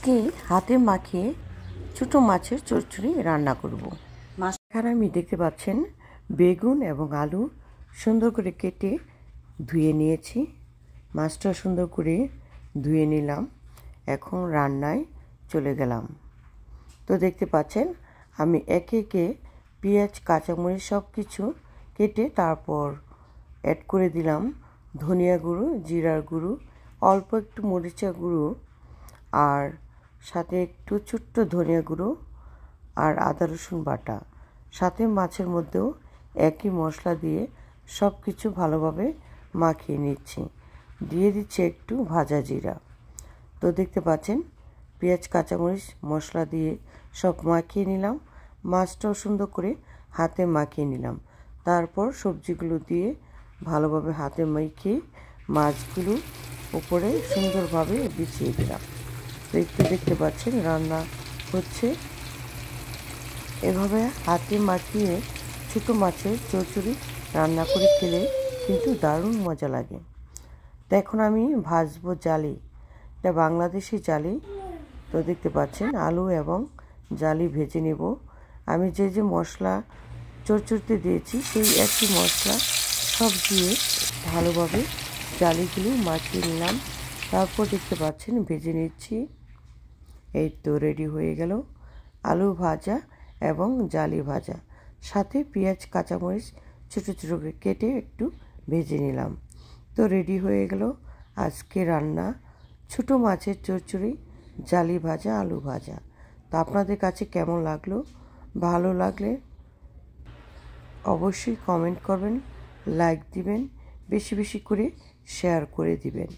আজকে হাতে মাখিয়ে ছোটো মাছের চচ্চড়ি রান্না করব। এখানে আমি দেখতে পাচ্ছেন বেগুন এবং আলু সুন্দর করে কেটে ধুয়ে নিয়েছি। মাছটা সুন্দর করে ধুয়ে নিলাম। এখন রান্নায় চলে গেলাম। তো দেখতে পাচ্ছেন আমি একে একে পেঁয়াজ কাঁচামরিচ সব কিছু কেটে তারপর অ্যাড করে দিলাম ধনিয়া গুঁড়ো, জিরার গুঁড়ো, অল্প একটু মরিচা গুঁড়ো, আর সাথে একটু ছোট্ট ধনিয়া গুঁড়ো আর আদা রসুন বাটা। সাথে মাছের মধ্যেও একই মশলা দিয়ে সব কিছু ভালোভাবে মাখিয়ে নিচ্ছি। দিয়ে দিচ্ছি একটু ভাজা জিরা। তো দেখতে পাচ্ছেন পেঁয়াজ কাঁচামরিচ মশলা দিয়ে সব মাখিয়ে নিলাম। মাছটাও সুন্দর করে হাতে মাখিয়ে নিলাম। তারপর সবজিগুলো দিয়ে ভালোভাবে হাতে মাখিয়ে মাছগুলো উপরে সুন্দরভাবে বিছিয়ে দিলাম। তো একটু দেখতে পাচ্ছেন রান্না হচ্ছে। এভাবে হাতে মাখিয়ে ছোটো মাছের চচ্চড়ি রান্না করে খেলে কিন্তু দারুণ মজা লাগে। তো এখন আমি ভাজবো জালি, এটা বাংলাদেশি জালি। তো দেখতে পাচ্ছেন আলু এবং জালি ভেজে নেব। আমি যে যে মশলা চচ্চড়িতে দিয়েছি সেই একই মশলা সব দিয়ে ভালোভাবে জালিগুলো মাখিয়ে নিলাম। তারপর দেখতে পাচ্ছেন ভেজে নিচ্ছি। এই তো রেডি হয়ে গেল আলু ভাজা এবং জালি ভাজা। সাথে পেঁয়াজ কাঁচামরিচ ছোটো ছোটো করে কেটে একটু ভেজে নিলাম। তো রেডি হয়ে গেল আজকে রান্না ছোটো মাছের চচ্চড়ি, জালি ভাজা, আলু ভাজা। তো আপনাদের কাছে কেমন লাগলো? ভালো লাগলে অবশ্যই কমেন্ট করবেন, লাইক দিবেন, বেশি বেশি করে শেয়ার করে দিবেন।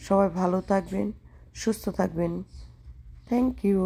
সবাই ভালো থাকবেন, সুস্থ থাকবেন। Thank you.